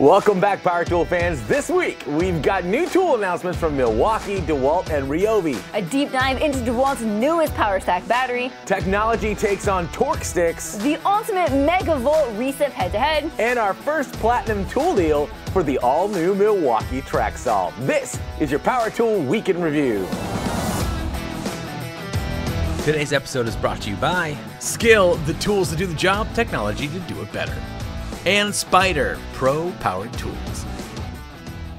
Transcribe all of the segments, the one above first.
Welcome back, Power Tool fans. This week, we've got new tool announcements from Milwaukee, DeWALT, and Ryobi. A deep dive into DeWALT's newest power stack battery. Technology takes on torque sticks. The ultimate megavolt recip head-to-head. And our first platinum tool deal for the all-new MILWAUKEE Track SAW. This is your Power Tool Week in Review. Today's episode is brought to you by Skill, the tools to do the job, technology to do it better. And Spider, pro-powered tools.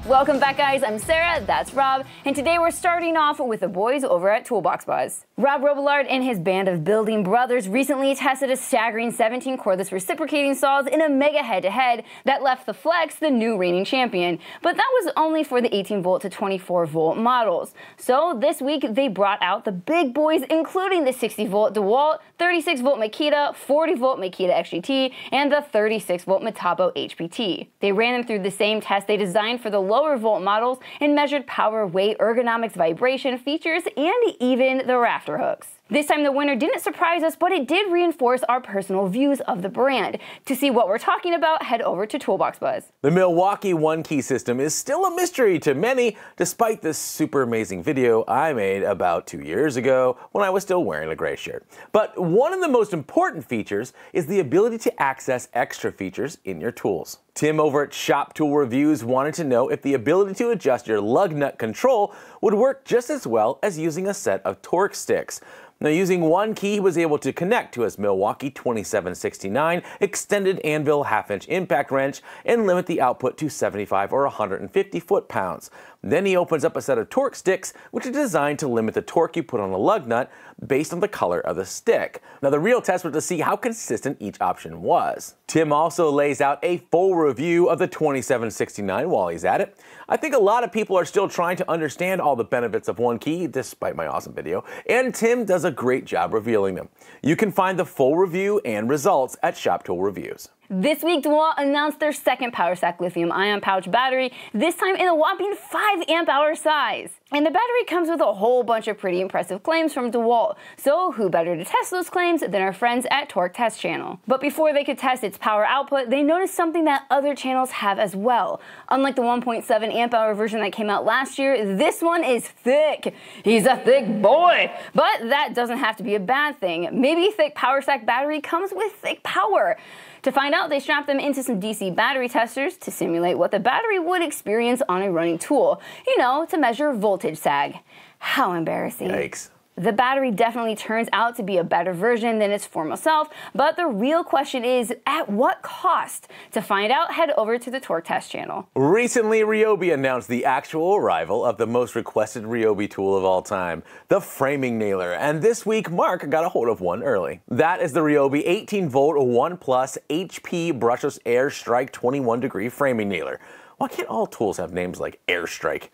Welcome back, guys. I'm Sarah, that's Rob, and today we're starting off with the boys over at Toolbox Buzz. Rob Robillard and his band of building brothers recently tested a staggering 17 cordless reciprocating saws in a mega head-to-head that left the Flex the new reigning champion. But that was only for the 18-volt to 24-volt models. So this week they brought out the big boys, including the 60-volt DeWALT, 36-volt Makita, 40-volt Makita XGT, and the 36-volt Metabo HPT. They ran them through the same test they designed for the lower volt models and measured power, weight, ergonomics, vibration, features, and even the rafter hooks. This time the winner didn't surprise us, but it did reinforce our personal views of the brand. To see what we're talking about, head over to Toolbox Buzz. The Milwaukee one-key system is still a mystery to many, despite this super amazing video I made about 2 years ago when I was still wearing a gray shirt. But one of the most important features is the ability to access extra features in your tools. Tim over at Shop Tool Reviews wanted to know if the ability to adjust your lug nut control would work just as well as using a set of torque sticks. Now, using one key, he was able to connect to his Milwaukee 2769 extended anvil half-inch impact wrench and limit the output to 75 or 150 foot-pounds. Then he opens up a set of torque sticks, which are designed to limit the torque you put on a lug nut based on the color of the stick. Now, the real test was to see how consistent each option was. Tim also lays out a full review of the 2769 while he's at it. I think a lot of people are still trying to understand all the benefits of one key, despite my awesome video, and Tim does a great job revealing them. You can find the full review and results at Shop Tool Reviews. This week, DeWALT announced their second power stack lithium-ion pouch battery, this time in a whopping 5 amp hour size. And the battery comes with a whole bunch of pretty impressive claims from DeWALT, so who better to test those claims than our friends at Torque Test Channel. But before they could test its power output, they noticed something that other channels have as well. Unlike the 1.7 amp hour version that came out last year, this one is thick. He's a thick boy! But that doesn't have to be a bad thing. Maybe thick power stack battery comes with thick power. To find out, they strapped them into some DC battery testers to simulate what the battery would experience on a running tool. You know, to measure voltage sag. How embarrassing. Yikes. The battery definitely turns out to be a better version than its former self, but the real question is, at what cost? To find out, head over to the Torque Test Channel. Recently, Ryobi announced the actual arrival of the most requested Ryobi tool of all time, the framing nailer, and this week Mark got a hold of one early. That is the Ryobi 18-volt 1 Plus HP brushless Airstrike 21-degree framing nailer. Why can't all tools have names like Airstrike?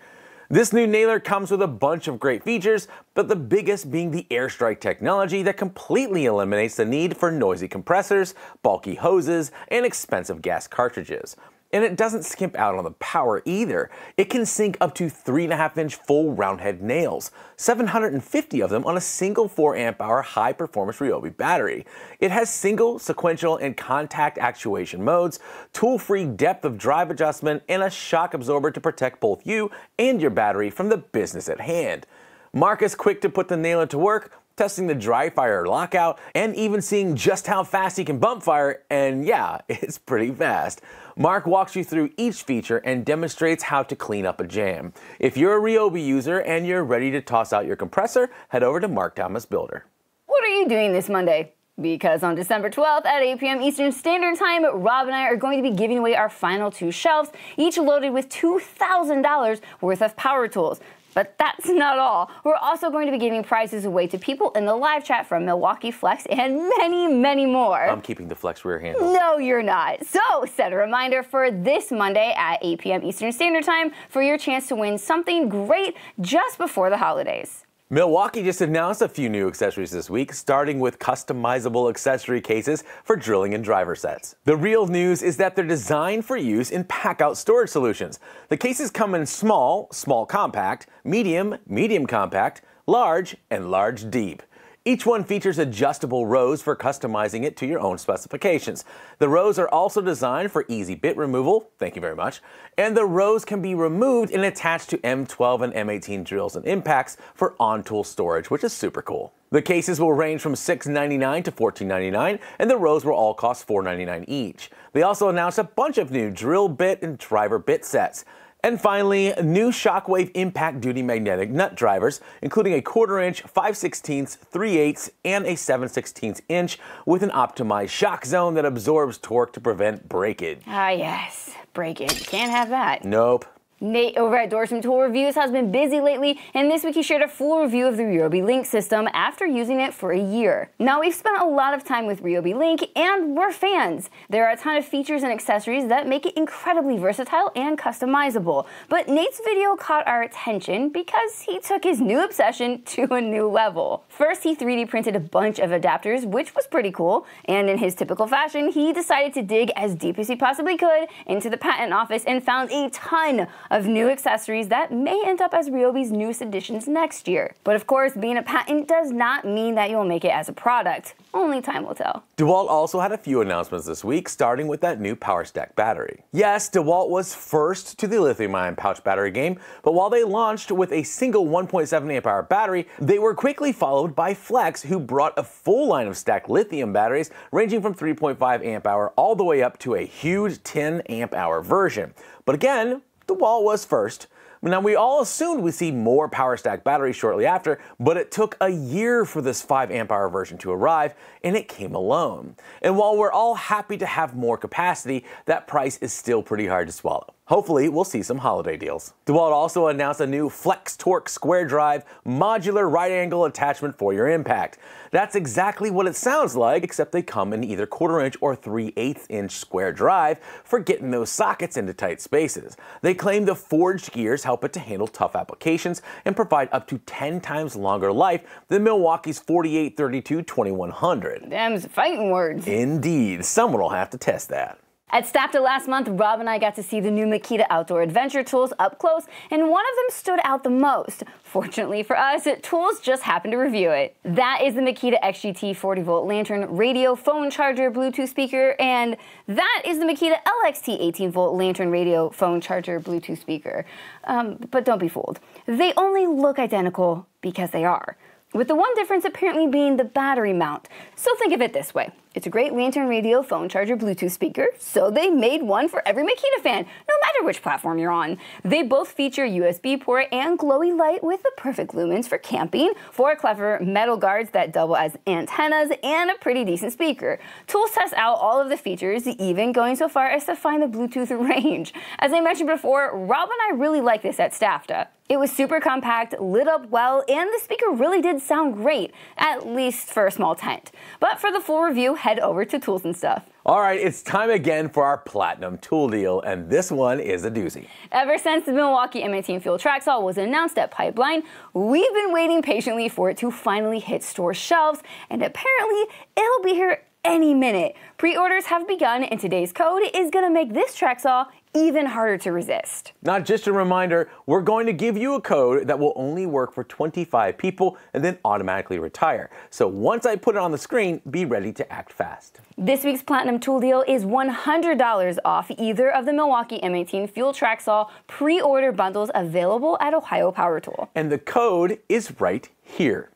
This new nailer comes with a bunch of great features, but the biggest being the Airstrike technology that completely eliminates the need for noisy compressors, bulky hoses, and expensive gas cartridges. And it doesn't skimp out on the power either. It can sink up to 3.5-inch full roundhead nails, 750 of them on a single 4 amp hour high-performance Ryobi battery. It has single, sequential, and contact actuation modes, tool-free depth of drive adjustment, and a shock absorber to protect both you and your battery from the business at hand. Mark is quick to put the nailer to work, testing the dry fire lockout, and even seeing just how fast he can bump fire, and yeah, it's pretty fast. Mark walks you through each feature and demonstrates how to clean up a jam. If you're a Ryobi user and you're ready to toss out your compressor, head over to Mark Thomas Builder. What are you doing this Monday? Because on December 12th at 8 p.m. Eastern Standard Time, Rob and I are going to be giving away our final 2 shelves, each loaded with $2,000 worth of power tools. But that's not all. We're also going to be giving prizes away to people in the live chat from Milwaukee Flex and many, many more. I'm keeping the Flex rear handle. No, you're not. So set a reminder for this Monday at 8 p.m. Eastern Standard Time for your chance to win something great just before the holidays. Milwaukee just announced a few new accessories this week, starting with customizable accessory cases for drilling and driver sets. The real news is that they're designed for use in pack-out storage solutions. The cases come in small, small compact, medium, medium compact, large, and large deep. Each one features adjustable rows for customizing it to your own specifications. The rows are also designed for easy bit removal, thank you very much, and the rows can be removed and attached to M12 and M18 drills and impacts for on-tool storage, which is super cool. The cases will range from $6.99 to $14.99, and the rows will all cost $4.99 each. They also announced a bunch of new drill bit and driver bit sets. And finally, new Shockwave impact duty magnetic nut drivers, including a 1/4 inch, 5/16, 3/8, and a 7/16 inch with an optimized shock zone that absorbs torque to prevent breakage. Ah yes, breakage. Can't have that. Nope. Nate over at Dorsum Tool Reviews has been busy lately, and this week he shared a full review of the Ryobi Link system after using it for a year. Now, we've spent a lot of time with Ryobi Link, and we're fans. There are a ton of features and accessories that make it incredibly versatile and customizable. But Nate's video caught our attention because he took his new obsession to a new level. First, he 3D printed a bunch of adapters, which was pretty cool, and in his typical fashion, he decided to dig as deep as he possibly could into the patent office and found a ton of new accessories that may end up as Ryobi's newest additions next year. But of course, being a patent does not mean that you'll make it as a product. Only time will tell. DeWALT also had a few announcements this week, starting with that new Power Stack battery. Yes, DeWALT was first to the lithium-ion pouch battery game, but while they launched with a single 1.7 amp hour battery, they were quickly followed by Flex, who brought a full line of stacked lithium batteries ranging from 3.5 amp hour all the way up to a huge 10 amp hour version. But again, DeWALT was first. Now, we all assumed we'd see more Power Stack batteries shortly after, but it took a year for this 5 amp hour version to arrive, and it came alone. And while we're all happy to have more capacity, that price is still pretty hard to swallow. Hopefully, we'll see some holiday deals. DeWALT also announced a new Flex Torque Square Drive modular right angle attachment for your impact. That's exactly what it sounds like, except they come in either 1/4 inch or 3/8 inch square drive for getting those sockets into tight spaces. They claim the forged gears help it to handle tough applications and provide up to 10 times longer life than Milwaukee's 4832-2100. Them's fighting words. Indeed, someone will have to test that. At STAFTA last month, Rob and I got to see the new Makita outdoor adventure tools up close, and one of them stood out the most. Fortunately for us, Tools just happened to review it. That is the Makita XGT 40-volt lantern radio phone charger Bluetooth speaker, and that is the Makita LXT 18-volt lantern radio phone charger Bluetooth speaker. But don't be fooled. They only look identical because they are, with the one difference apparently being the battery mount. So think of it this way. It's a great lantern radio phone charger Bluetooth speaker, so they made one for every Makita fan, no matter which platform you're on. They both feature USB port and glowy light with the perfect lumens for camping, 4 clever metal guards that double as antennas, and a pretty decent speaker. Tools tests out all of the features, even going so far as to find the Bluetooth range. As I mentioned before, Rob and I really like this at STAFTA. It was super compact, lit up well, and the speaker really did sound great, at least for a small tent. But for the full review, head over to Tools and Stuff. All right, it's time again for our Platinum Tool deal, and this one is a doozy. Ever since the Milwaukee M18 Fuel Track Saw was announced at Pipeline, we've been waiting patiently for it to finally hit store shelves, and apparently it'll be here any minute. Pre-orders have begun, and today's code is gonna make this track saw even harder to resist. Now, just a reminder, we're going to give you a code that will only work for 25 people and then automatically retire. So once I put it on the screen, be ready to act fast. This week's Platinum Tool deal is $100 off either of the Milwaukee M18 Fuel Track Saw pre-order bundles available at Ohio Power Tool. And the code is right here.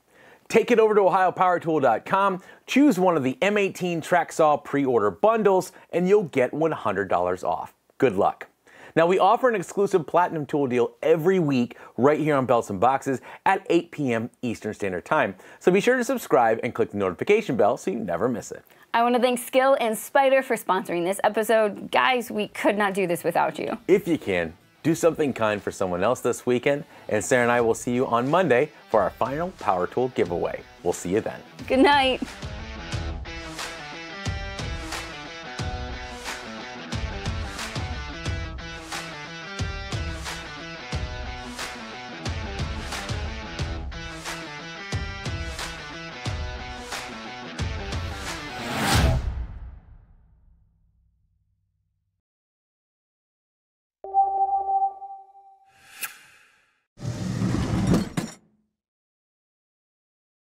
Take it over to ohiopowertool.com, choose one of the M18 Track Saw pre-order bundles, and you'll get $100 off. Good luck. Now, we offer an exclusive Platinum Tool deal every week right here on Belts and Boxes at 8 p.m. Eastern Standard Time. So be sure to subscribe and click the notification bell so you never miss it. I want to thank Skill and Spider for sponsoring this episode. Guys, we could not do this without you. If you can, do something kind for someone else this weekend, and Sarah and I will see you on Monday for our final Power Tool giveaway. We'll see you then. Good night.